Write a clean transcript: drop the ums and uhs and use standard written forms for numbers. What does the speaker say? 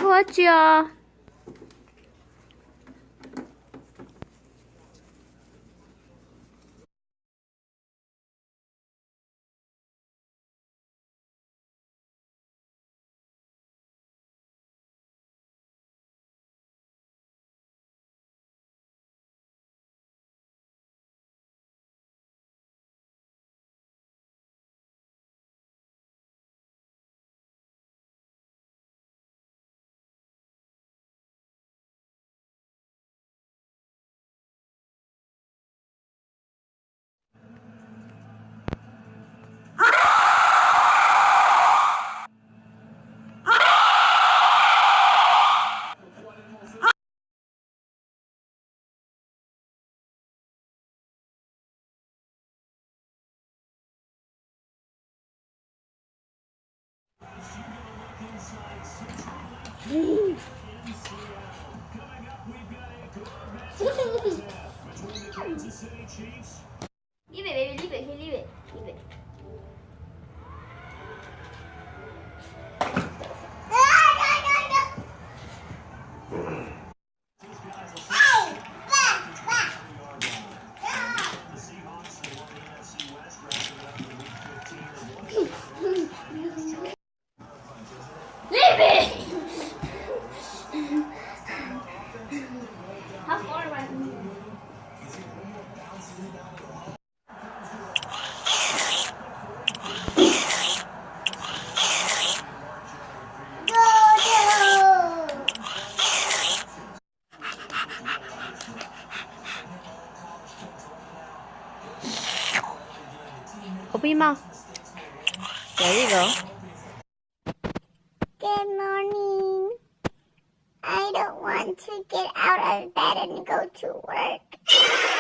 왔지요? Leave it, baby. Leave it. Leave it. Leave it. Leave it. How far am I from here? Open your mouth. There you go. Good morning. I don't want to get out of bed and go to work.